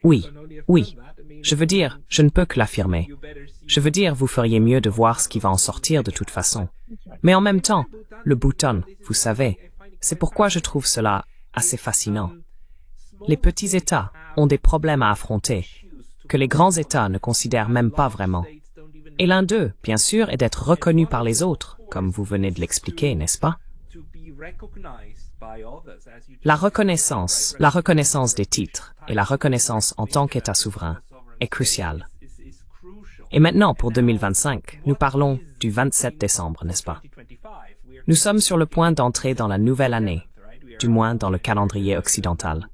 Oui, can only affirm oui. that. I mean, Je veux dire, je ne peux que l'affirmer. you better see Je veux dire, vous feriez mieux de voir ce qui va en sortir de toute façon. Mais en même temps, le Bhoutan, vous savez, c'est pourquoi je trouve cela assez fascinant. Les petits États ont des problèmes à affronter, que les grands États ne considèrent même pas vraiment. Et l'un d'eux, bien sûr, est d'être reconnu par les autres, comme vous venez de l'expliquer, n'est-ce pas? to be recognized by others as you La reconnaissance des titres et la reconnaissance en tant qu'État souverain est cruciale. is crucial. Et maintenant, pour 2025, nous parlons du 27 décembre, n'est-ce pas? 2025, we're Nous sommes sur le point d'entrer dans la nouvelle année, right. We are du moins dans le calendrier occidental.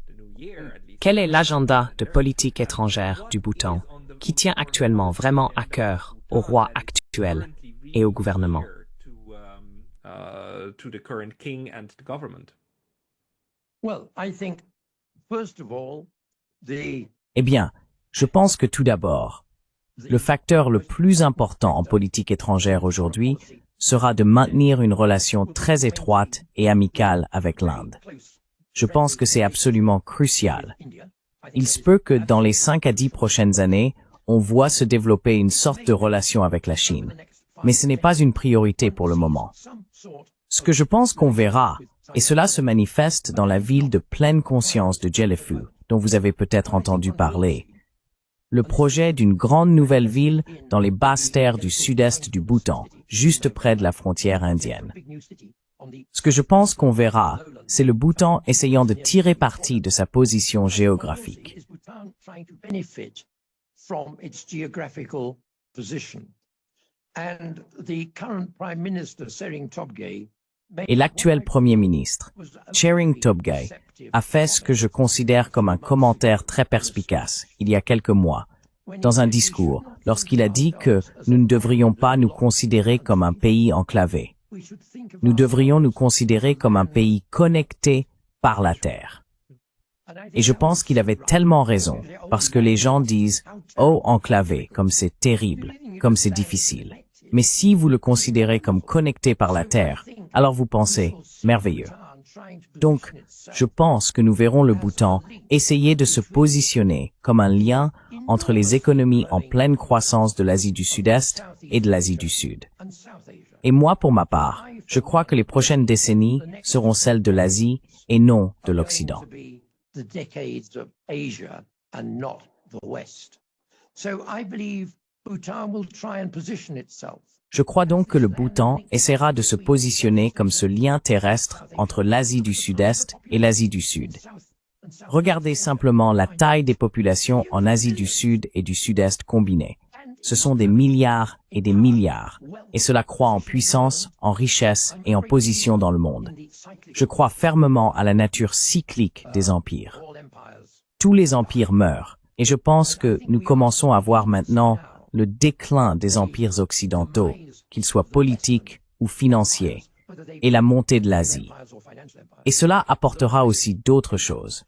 the new year at least. Quel est l'agenda de politique étrangère du Bhoutan qui tient actuellement vraiment à cœur au roi actuel et au gouvernement? To the current king and the government. Well, I think, first of all, Eh bien, je pense que tout d'abord, le facteur le plus important en politique étrangère aujourd'hui sera de maintenir une relation très étroite et amicale avec l'Inde. Je pense que c'est absolument crucial. Il se peut que dans les 5 à 10 prochaines années, on voit se développer une sorte de relation avec la Chine. Mais ce n'est pas une priorité pour le moment. Ce que je pense qu'on verra, et cela se manifeste dans la ville de pleine conscience de Djelefu, dont vous avez peut-être entendu parler, le projet d'une grande nouvelle ville dans les basses terres du sud-est du Bhoutan, juste près de la frontière indienne. Ce que je pense qu'on verra, c'est le Bhoutan essayant de tirer parti de sa position géographique. Et l'actuel Premier ministre, Tshering Tobgay, a fait ce que je considère comme un commentaire très perspicace, il y a quelques mois, dans un discours, lorsqu'il a dit que nous ne devrions pas nous considérer comme un pays enclavé. Nous devrions nous considérer comme un pays connecté par la terre. Et je pense qu'il avait tellement raison, parce que les gens disent « Oh, enclavé, comme c'est terrible, comme c'est difficile ». Mais si vous le considérez comme connecté par la terre, alors vous pensez « merveilleux ». Donc, je pense que nous verrons le Bhoutan essayer de se positionner comme un lien entre les économies en pleine croissance de l'Asie du Sud-Est et de l'Asie du Sud. Et moi, pour ma part, je crois que les prochaines décennies seront celles de l'Asie et non de l'Occident. Je crois donc que le Bhoutan essaiera de se positionner comme ce lien terrestre entre l'Asie du Sud-Est et l'Asie du Sud. Regardez simplement la taille des populations en Asie du Sud et du Sud-Est combinées. Ce sont des milliards, et cela croît en puissance, en richesse et en position dans le monde. Je crois fermement à la nature cyclique des empires. Tous les empires meurent, Et je pense que nous commençons à voir maintenant le déclin des empires occidentaux, qu'ils soient politiques ou financiers, et la montée de l'Asie. Et cela apportera aussi d'autres choses.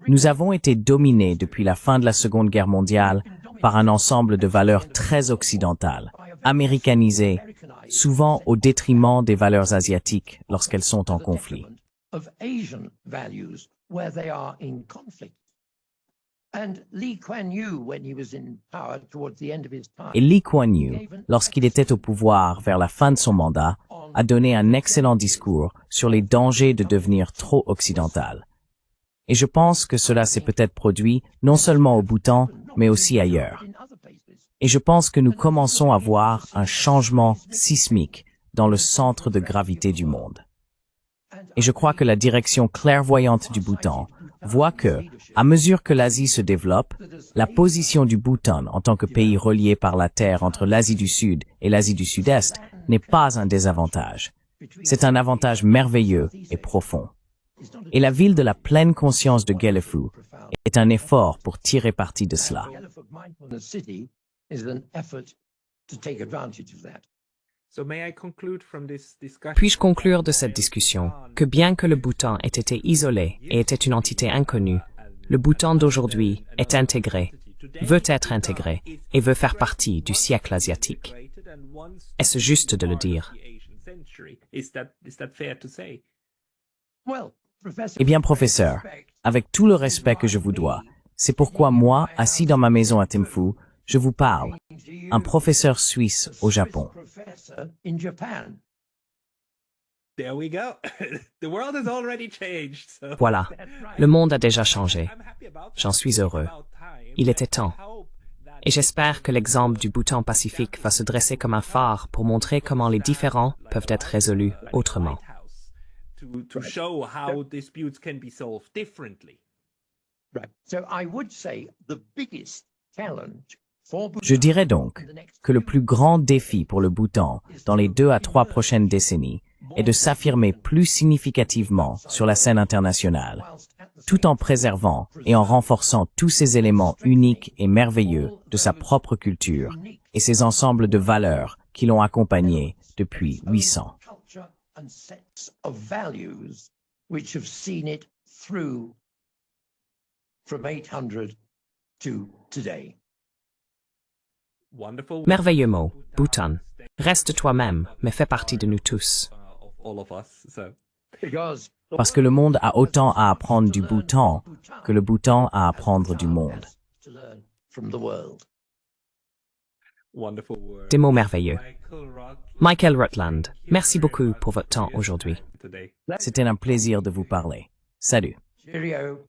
Nous avons été dominés depuis la fin de la Seconde Guerre mondiale par un ensemble de valeurs très occidentales, américanisées, souvent au détriment des valeurs asiatiques lorsqu'elles sont en conflit. Et Lee Kuan Yew, lorsqu'il était au pouvoir vers la fin de son mandat, a donné un excellent discours sur les dangers de devenir trop occidental. Et je pense que cela s'est peut-être produit non seulement au Bhoutan, mais aussi ailleurs. Et je pense que nous commençons à voir un changement sismique dans le centre de gravité du monde. Et je crois que la direction clairvoyante du Bhoutan voit que, à mesure que l'Asie se développe, la position du Bhoutan en tant que pays relié par la terre entre l'Asie du Sud et l'Asie du Sud-Est n'est pas un désavantage. C'est un avantage merveilleux et profond. Et la ville de la pleine conscience de Guelphu est un effort pour tirer parti de cela. Puis-je conclure de cette discussion que bien que le Bhoutan ait été isolé et était une entité inconnue, le Bhoutan d'aujourd'hui est intégré, veut être intégré et veut faire partie du siècle asiatique. Est-ce juste de le dire? Eh bien, professeur, avec tout le respect que je vous dois, c'est pourquoi moi, assis dans ma maison à Thimphu, je vous parle, un professeur suisse au Japon. Voilà, le monde a déjà changé. J'en suis heureux. Il était temps. Et j'espère que l'exemple du Bhoutan pacifique va se dresser comme un phare pour montrer comment les différends peuvent être résolus autrement. To show how disputes can be solved differently. Je dirais donc que le plus grand défi pour le Bhoutan dans les 2 à 3 prochaines décennies est de s'affirmer plus significativement sur la scène internationale, tout en préservant et en renforçant tous ces éléments uniques et merveilleux de sa propre culture et ses ensembles de valeurs qui l'ont accompagné depuis 800. And sets of values which have seen it through from 800 to today. Wonderful. Merveilleux mot, Bhoutan. Reste toi-même, mais fais partie de nous tous. Parce que le monde a autant à apprendre du Bhoutan que le Bhoutan à apprendre du monde. Des mots merveilleux. Michael Rutland, merci beaucoup pour votre temps aujourd'hui. C'était un plaisir de vous parler. Salut. Cheerio.